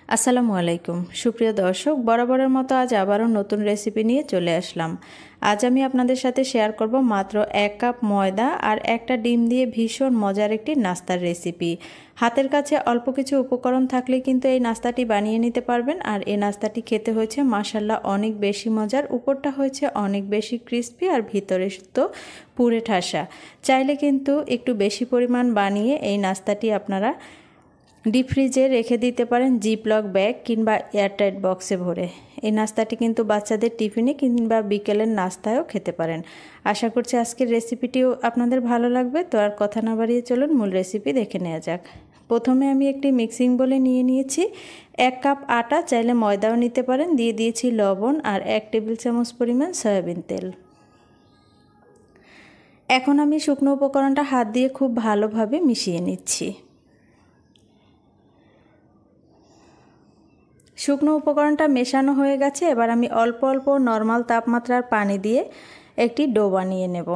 আসসালামু আলাইকুম সুপ্রিয় দর্শক, বরাবরের মতো আজ আবারও নতুন রেসিপি নিয়ে চলে আসলাম। আজ আমি আপনাদের সাথে শেয়ার করব মাত্র 1 কাপ ময়দা আর একটা ডিম দিয়ে ভীষণ মজার একটি নাস্তার রেসিপি। হাতের কাছে অল্প কিছু উপকরণ থাকলে কিন্তু এই নাস্তাটি বানিয়ে নিতে পারবেন। আর এই নাস্তাটি খেতে হয়েছে মাশাআল্লাহ অনেক বেশি মজার। উপরটা হয়েছে অনেক বেশি ক্রিস্পি আর ভিতরে তো পুরে ঠাসা। চাইলে কিন্তু একটু বেশি পরিমাণ বানিয়ে এই নাস্তাটি আপনারা ডিপ ফ্রিজে রেখে দিতে পারেন, জিপলক ব্যাগ কিংবা এয়ারটাইট বক্সে ভরে। এই নাস্তাটি কিন্তু বাচ্চাদের টিফিনে কিংবা বিকেলের নাস্তায়ও খেতে পারেন। আশা করছি আজকের রেসিপিটিও আপনাদের ভালো লাগবে। তো আর কথা না বাড়িয়ে চলুন মূল রেসিপি দেখে নেওয়া যাক। প্রথমে আমি একটি মিক্সিং বোলে নিয়ে নিয়েছি 1 কাপ আটা, চাইলে ময়দাও নিতে পারেন। দিয়ে দিয়েছি লবণ আর 1 টেবিল চামচ পরিমাণ সয়াবিন তেল। এখন আমি শুকনো উপকরণটা হাত দিয়ে খুব ভালোভাবে মিশিয়ে নিচ্ছি। শুকনো উপকরণটা মেশানো হয়ে গেছে। এবার আমি অল্প অল্প নর্মাল তাপমাত্রার পানি দিয়ে একটি ডো বানিয়ে নেব।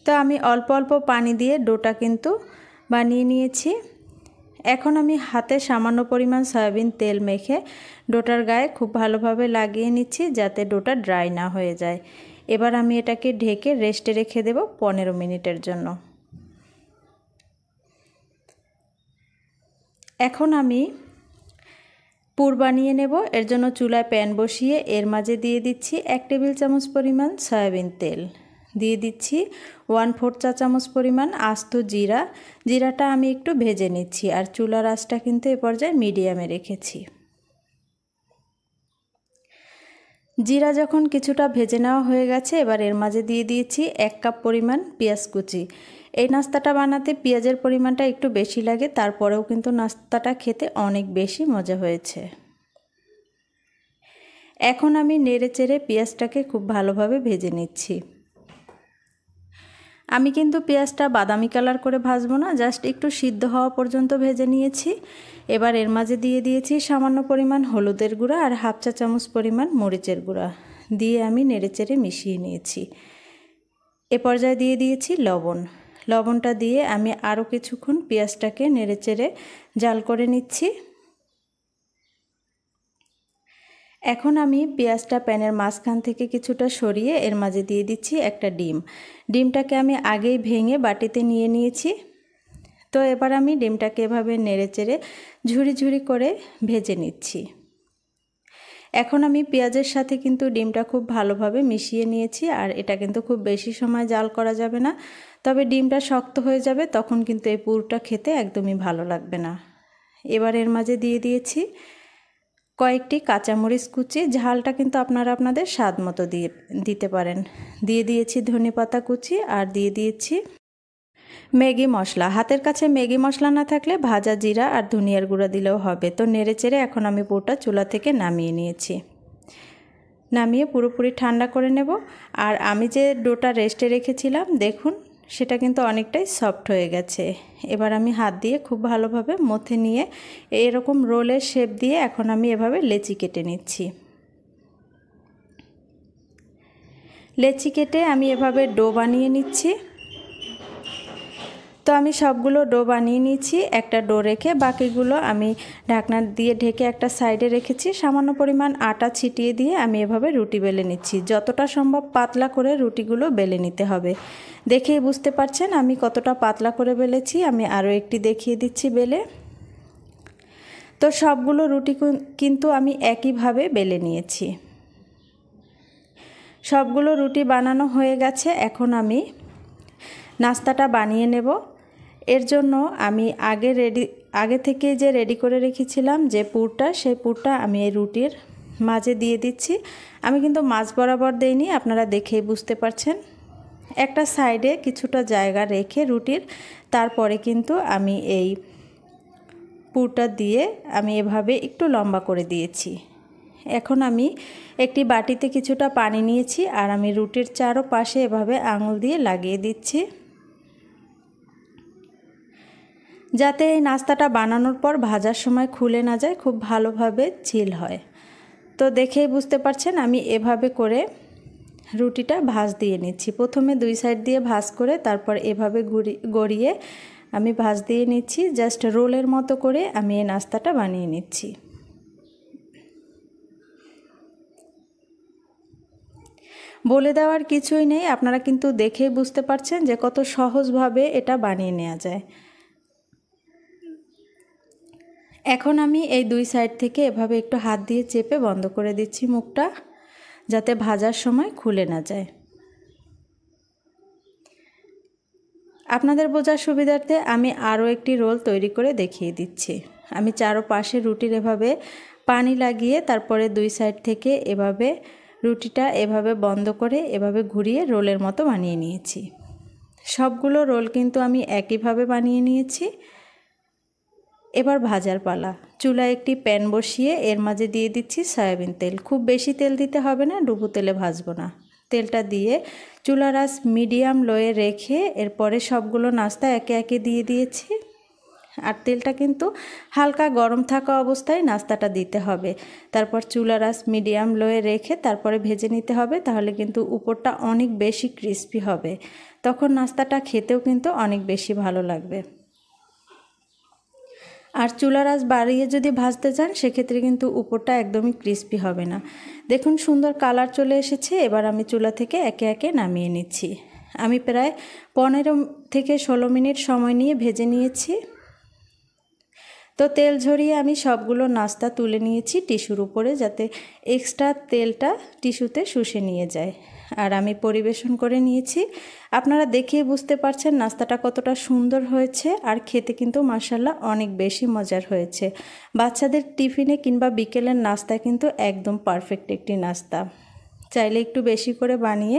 তো আমি অল্প অল্প পানি দিয়ে ডোটা কিন্তু বানিয়ে নিয়েছি। এখন আমি হাতে সামান্য পরিমাণ সয়াবিন তেল মেখে ডোটার গায়ে খুব ভালোভাবে লাগিয়ে নিচ্ছি, যাতে ডোটা ড্রাই না হয়ে যায়। এবার আমি এটাকে ঢেকে রেস্টে রেখে দেব 15 মিনিটের জন্য। এখন আমি পুর বানিয়ে নেব। এর জন্য চুলায় প্যান বসিয়ে এর মাঝে দিয়ে দিচ্ছি 1 টেবিল চামচ পরিমাণ সয়াবিন তেল। দিয়ে দিচ্ছি 1/4 চা চামচ পরিমাণ আস্ত জিরা। জিরাটা আমি একটু ভেজে নিচ্ছি, আর চুলার আঁচটা কিন্তু এ পর্যায়ে মিডিয়ামে রেখেছি। জিরা যখন কিছুটা ভেজে নেওয়া হয়ে গেছে, এবার এর মাঝে দিয়ে দিয়েছি 1 কাপ পরিমাণ পেঁয়াজ কুচি। এই নাস্তাটা বানাতে পেঁয়াজের পরিমাণটা একটু বেশি লাগে, তারপরেও কিন্তু নাস্তাটা খেতে অনেক বেশি মজা হয়েছে। এখন আমি নেড়েচেড়ে পেঁয়াজটাকে খুব ভালোভাবে ভেজে নিচ্ছি। আমি কিন্তু পেঁয়াজটা বাদামি কালার করে ভাজবো না, জাস্ট একটু সিদ্ধ হওয়া পর্যন্ত ভেজে নিয়েছি। এবার এর মাঝে দিয়ে দিয়েছি সামান্য পরিমাণ হলুদের গুঁড়া আর 1/2 চা চামচ পরিমাণ মরিচের গুঁড়া। দিয়ে আমি নেড়েচেড়ে মিশিয়ে নিয়েছি। এ পর্যায়ে দিয়ে দিয়েছি লবণ। লবণটা দিয়ে আমি আরও কিছুক্ষণ পেঁয়াজটাকে নেড়েচেড়ে জাল করে নিচ্ছি। এখন আমি পেঁয়াজটা প্যানের মাঝখান থেকে কিছুটা সরিয়ে এর মাঝে দিয়ে দিচ্ছি একটা ডিম। ডিমটাকে আমি আগেই ভেঙে বাটিতে নিয়ে নিয়েছি। তো এবার আমি ডিমটাকে এভাবে নেড়েচেড়ে ঝুরি ঝুরি করে ভেজে নিচ্ছি। এখন আমি পেঁয়াজের সাথে কিন্তু ডিমটা খুব ভালোভাবে মিশিয়ে নিয়েছি। আর এটা কিন্তু খুব বেশি সময় জাল করা যাবে না, তবে ডিমটা শক্ত হয়ে যাবে, তখন কিন্তু এই পুরটা খেতে একদমই ভালো লাগবে না। এবার এর মাঝে দিয়ে দিয়েছি কয়েকটি কাঁচামরিচ কুচি। ঝালটা কিন্তু আপনারা আপনাদের স্বাদ মতো দিতে পারেন। দিয়ে দিয়েছি ধনেপাতা কুচি আর দিয়ে দিয়েছি ম্যাগি মশলা। হাতের কাছে ম্যাগি মশলা না থাকলে ভাজা জিরা আর ধনিয়ার গুঁড়া দিলেও হবে। তো নেড়েচেড়ে এখন আমি পুরোটা চুলা থেকে নামিয়ে নিয়েছি। নামিয়ে পুরোপুরি ঠান্ডা করে নেব। আর আমি যে ডোটা রেস্টে রেখেছিলাম, দেখুন সেটা কিন্তু অনেকটাই সফট হয়ে গেছে। এবার আমি হাত দিয়ে খুব ভালোভাবে মথে নিয়ে এরকম রোলের শেপ দিয়ে এখন আমি এভাবে লেচি কেটে নিচ্ছি। লেচি কেটে আমি এভাবে ডো বানিয়ে নিচ্ছি। তো আমি সবগুলো ডো বানিয়ে নিয়েছি। একটা ডো রেখে বাকিগুলো আমি ঢাকনা দিয়ে ঢেকে একটা সাইডে রেখেছি। সামান্য পরিমাণ আটা ছিটিয়ে দিয়ে আমি এভাবে রুটি বেলে নিচ্ছি। যতটা সম্ভব পাতলা করে রুটিগুলো বেলে নিতে হবে। দেখেই বুঝতে পারছেন আমি কতটা পাতলা করে বেলেছি। আমি আরও একটি দেখিয়ে দিচ্ছি বেলে। তো সবগুলো রুটি কিন্তু আমি একইভাবে বেলে নিয়েছি। সবগুলো রুটি বানানো হয়ে গেছে। এখন আমি নাস্তাটা বানিয়ে নেব। এর জন্য আমি আগে থেকে যে রেডি করে রেখেছিলাম যে পুরটা, সেই পুরটা আমি এই রুটির মাঝে দিয়ে দিচ্ছি। আমি কিন্তু মাঝ বরাবর দেইনি, আপনারা দেখেই বুঝতে পারছেন। একটা সাইডে কিছুটা জায়গা রেখে রুটির, তারপরে কিন্তু আমি এই পুরটা দিয়ে আমি এভাবে একটু লম্বা করে দিয়েছি। এখন আমি একটি বাটিতে কিছুটা পানি নিয়েছি আর আমি রুটির চারপাশে এভাবে আঙুল দিয়ে লাগিয়ে দিচ্ছি, যাতে এই নাস্তাটা বানানোর পর ভাজার সময় খুলে না যায়, খুব ভালোভাবে ঝিল হয়। তো দেখেই বুঝতে পারছেন আমি এভাবে করে রুটিটা ভাঁজ দিয়ে নিচ্ছি। প্রথমে 2 সাইড দিয়ে ভাঁজ করে তারপর এভাবে গড়িয়ে আমি ভাঁজ দিয়ে নিচ্ছি। জাস্ট রোলের মতো করে আমি এই নাস্তাটা বানিয়ে নিচ্ছি। বলে দেওয়ার কিছুই নেই, আপনারা কিন্তু দেখেই বুঝতে পারছেন যে কত সহজভাবে এটা বানিয়ে নেওয়া যায়। এখন আমি এই দুই সাইড থেকে এভাবে একটু হাত দিয়ে চেপে বন্ধ করে দিচ্ছি মুখটা, যাতে ভাজার সময় খুলে না যায়। আপনাদের বোঝার সুবিধার্থে আমি আরও একটি রোল তৈরি করে দেখিয়ে দিচ্ছি। আমি চারপাশে রুটির এভাবে পানি লাগিয়ে তারপরে দুই সাইড থেকে এভাবে রুটিটা এভাবে বন্ধ করে এভাবে ঘুরিয়ে রোলের মতো বানিয়ে নিয়েছি। সবগুলো রোল কিন্তু আমি একইভাবে বানিয়ে নিয়েছি। এবার ভাজার পালা। চুলায় একটি প্যান বসিয়ে এর মাঝে দিয়ে দিচ্ছি সয়াবিন তেল। খুব বেশি তেল দিতে হবে না, ডুবো তেলে ভাজবো না। তেলটা দিয়ে চুলার আঁচ মিডিয়াম লোয়ে রেখে এরপরে সবগুলো নাস্তা একে একে দিয়ে দিয়েছি। আর তেলটা কিন্তু হালকা গরম থাকা অবস্থায় নাস্তাটা দিতে হবে। তারপর চুলার আঁচ মিডিয়াম লোয়ে রেখে তারপরে ভেজে নিতে হবে, তাহলে কিন্তু উপরটা অনেক বেশি ক্রিস্পি হবে। তখন নাস্তাটা খেতেও কিন্তু অনেক বেশি ভালো লাগবে। আর চুলার আঁচ বাড়িয়ে যদি ভাজতে চান সেক্ষেত্রে কিন্তু উপরটা একদমই ক্রিস্পি হবে না। দেখুন সুন্দর কালার চলে এসেছে। এবার আমি চুলা থেকে একে একে নামিয়ে নিচ্ছি। আমি প্রায় 15 থেকে 16 মিনিট সময় নিয়ে ভেজে নিয়েছি। তো তেল ঝরিয়ে আমি সবগুলো নাস্তা তুলে নিয়েছি টিস্যুর উপরে, যাতে এক্সট্রা তেলটা টিস্যুতে শুষে নিয়ে যায়। আর আমি পরিবেশন করে নিয়েছি। আপনারা দেখেই বুঝতে পারছেন নাস্তাটা কতটা সুন্দর হয়েছে, আর খেতে কিন্তু মাশাআল্লাহ অনেক বেশি মজার হয়েছে। বাচ্চাদের টিফিনে কিংবা বিকেলের নাস্তায় কিন্তু একদম পারফেক্ট একটি নাস্তা। চাইলে একটু বেশি করে বানিয়ে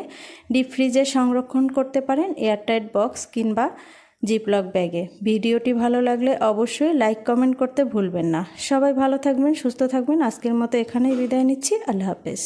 ডিপ ফ্রিজে সংরক্ষণ করতে পারেন, এয়ারটাইট বক্স কিংবা জিপলক ব্যাগে। ভিডিওটি ভালো লাগলে অবশ্যই লাইক কমেন্ট করতে ভুলবেন না। সবাই ভালো থাকবেন, সুস্থ থাকবেন। আজকের মতো এখানেই বিদায় নিচ্ছি। আল্লাহ হাফেজ।